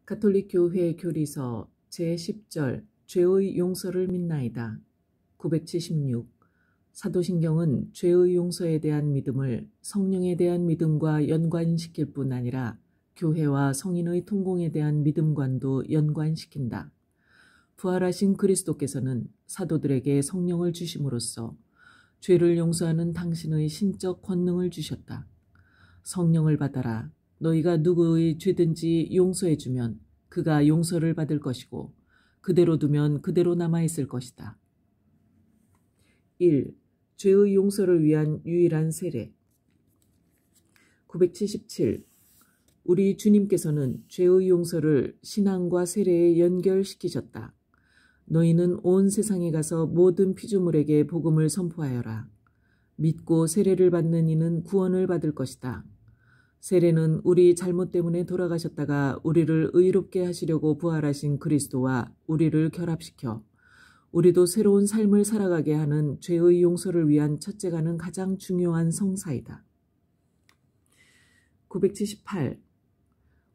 가톨릭 교회 교리서 제10절 죄의 용서를 믿나이다. 976. 사도신경은 죄의 용서에 대한 믿음을 성령에 대한 믿음과 연관시킬 뿐 아니라 교회와 성인의 통공에 대한 믿음과도 연관시킨다. 부활하신 그리스도께서는 사도들에게 성령을 주심으로써 죄를 용서하는 당신의 신적 권능을 주셨다. 성령을 받아라. 너희가 누구의 죄든지 용서해주면 그가 용서를 받을 것이고 그대로 두면 그대로 남아있을 것이다. 1. 죄의 용서를 위한 유일한 세례. 977. 우리 주님께서는 죄의 용서를 신앙과 세례에 연결시키셨다. 너희는 온 세상에 가서 모든 피조물에게 복음을 선포하여라. 믿고 세례를 받는 이는 구원을 받을 것이다. 세례는 우리 잘못 때문에 돌아가셨다가 우리를 의롭게 하시려고 부활하신 그리스도와 우리를 결합시켜 우리도 새로운 삶을 살아가게 하는 죄의 용서를 위한 첫째가는 가장 중요한 성사이다. 978.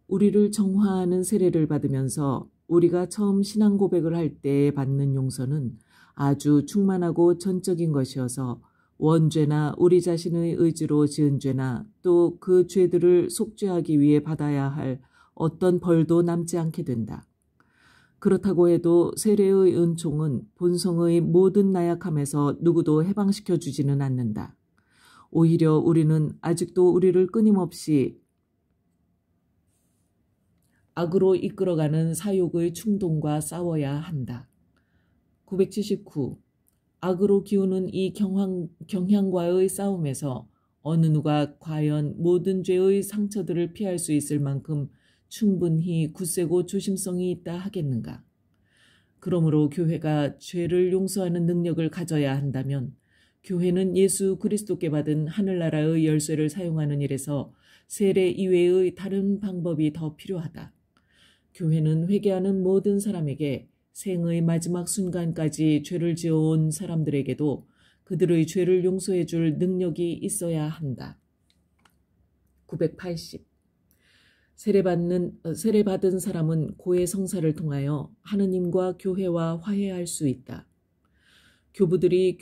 우리를 정화하는 세례를 받으면서 우리가 처음 신앙 고백을 할 때 받는 용서는 아주 충만하고 전적인 것이어서 원죄나 우리 자신의 의지로 지은 죄나 또 그 죄들을 속죄하기 위해 받아야 할 어떤 벌도 남지 않게 된다. 그렇다고 해도 세례의 은총은 본성의 모든 나약함에서 누구도 해방시켜 주지는 않는다. 오히려 우리는 아직도 우리를 끊임없이 악으로 이끌어가는 사욕의 충동과 싸워야 한다. 979. 악으로 기우는 이 경향과의 싸움에서 어느 누가 과연 모든 죄의 상처들을 피할 수 있을 만큼 충분히 굳세고 조심성이 있다 하겠는가? 그러므로 교회가 죄를 용서하는 능력을 가져야 한다면 교회는 예수 그리스도께 받은 하늘나라의 열쇠를 사용하는 일에서 세례 이외의 다른 방법이 더 필요하다. 교회는 회개하는 모든 사람에게 생의 마지막 순간까지 죄를 지어온 사람들에게도 그들의 죄를 용서해 줄 능력이 있어야 한다. 980. 세례받은 사람은 고해 성사를 통하여 하느님과 교회와 화해할 수 있다. 교부들이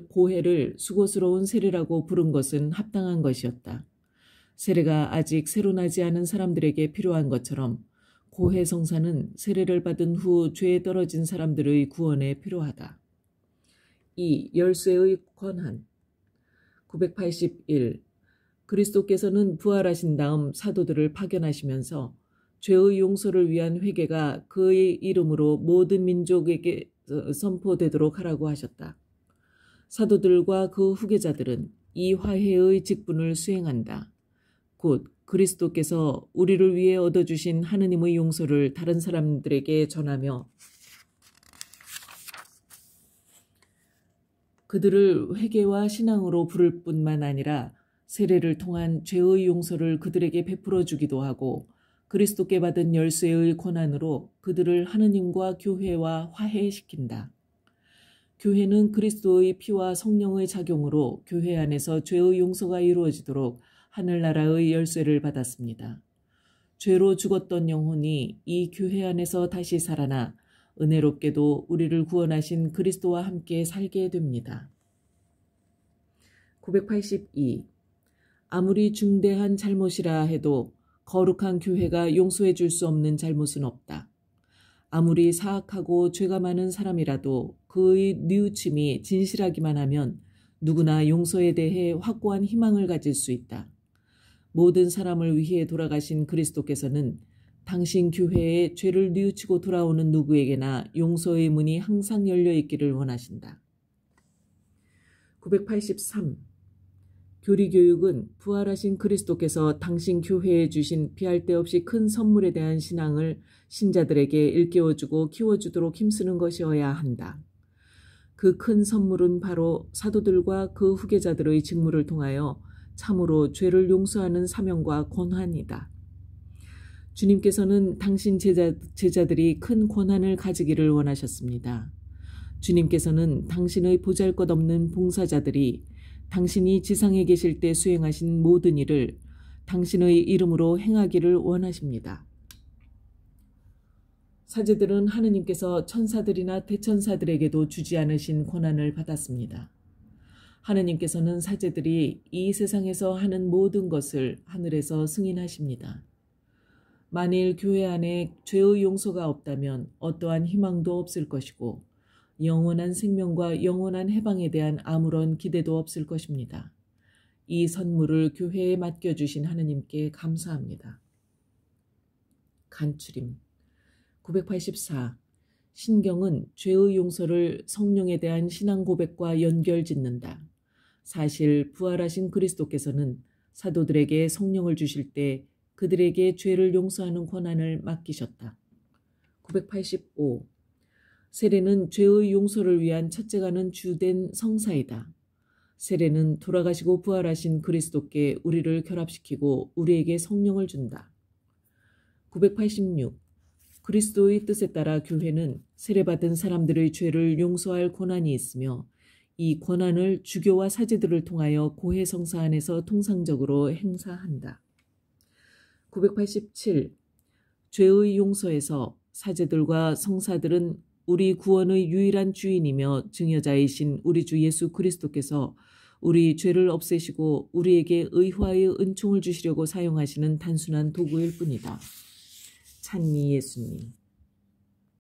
고해를 수고스러운 세례라고 부른 것은 합당한 것이었다. 세례가 아직 새로 나지 않은 사람들에게 필요한 것처럼 고해 성사는 세례를 받은 후 죄에 떨어진 사람들의 구원에 필요하다. 2. 열쇠의 권한. 981. 그리스도께서는 부활하신 다음 사도들을 파견하시면서 죄의 용서를 위한 회개가 그의 이름으로 모든 민족에게 선포되도록 하라고 하셨다. 사도들과 그 후계자들은 이 화해의 직분을 수행한다. 곧 그리스도께서 우리를 위해 얻어주신 하느님의 용서를 다른 사람들에게 전하며 그들을 회개와 신앙으로 부를 뿐만 아니라 세례를 통한 죄의 용서를 그들에게 베풀어 주기도 하고 그리스도께 받은 열쇠의 권한으로 그들을 하느님과 교회와 화해시킨다. 교회는 그리스도의 피와 성령의 작용으로 교회 안에서 죄의 용서가 이루어지도록 하늘나라의 열쇠를 받았습니다. 죄로 죽었던 영혼이 이 교회 안에서 다시 살아나 은혜롭게도 우리를 구원하신 그리스도와 함께 살게 됩니다. 982. 아무리 중대한 잘못이라 해도 거룩한 교회가 용서해 줄 수 없는 잘못은 없다. 아무리 사악하고 죄가 많은 사람이라도 그의 뉘우침이 진실하기만 하면 누구나 용서에 대해 확고한 희망을 가질 수 있다. 모든 사람을 위해 돌아가신 그리스도께서는 당신 교회에 죄를 뉘우치고 돌아오는 누구에게나 용서의 문이 항상 열려 있기를 원하신다. 983. 교리교육은 부활하신 그리스도께서 당신 교회에 주신 피할 데 없이 큰 선물에 대한 신앙을 신자들에게 일깨워주고 키워주도록 힘쓰는 것이어야 한다. 그 큰 선물은 바로 사도들과 그 후계자들의 직무를 통하여 참으로 죄를 용서하는 사명과 권한이다. 주님께서는 당신 제자들이 큰 권한을 가지기를 원하셨습니다. 주님께서는 당신의 보잘것없는 봉사자들이 당신이 지상에 계실 때 수행하신 모든 일을 당신의 이름으로 행하기를 원하십니다. 사제들은 하느님께서 천사들이나 대천사들에게도 주지 않으신 권한을 받았습니다. 하느님께서는 사제들이 이 세상에서 하는 모든 것을 하늘에서 승인하십니다. 만일 교회 안에 죄의 용서가 없다면 어떠한 희망도 없을 것이고 영원한 생명과 영원한 해방에 대한 아무런 기대도 없을 것입니다. 이 선물을 교회에 맡겨주신 하느님께 감사합니다. 간추림 984. 신경은 죄의 용서를 성령에 대한 신앙 고백과 연결짓는다. 사실 부활하신 그리스도께서는 사도들에게 성령을 주실 때 그들에게 죄를 용서하는 권한을 맡기셨다. 985. 세례는 죄의 용서를 위한 첫째가는 주된 성사이다. 세례는 돌아가시고 부활하신 그리스도께 우리를 결합시키고 우리에게 성령을 준다. 986. 그리스도의 뜻에 따라 교회는 세례받은 사람들의 죄를 용서할 권한이 있으며 이 권한을 주교와 사제들을 통하여 고해성사 안에서 통상적으로 행사한다. 987. 죄의 용서에서 사제들과 성사들은 우리 구원의 유일한 주인이며 증여자이신 우리 주 예수 그리스도께서 우리 죄를 없애시고 우리에게 의화의 은총을 주시려고 사용하시는 단순한 도구일 뿐이다. 찬미 예수님.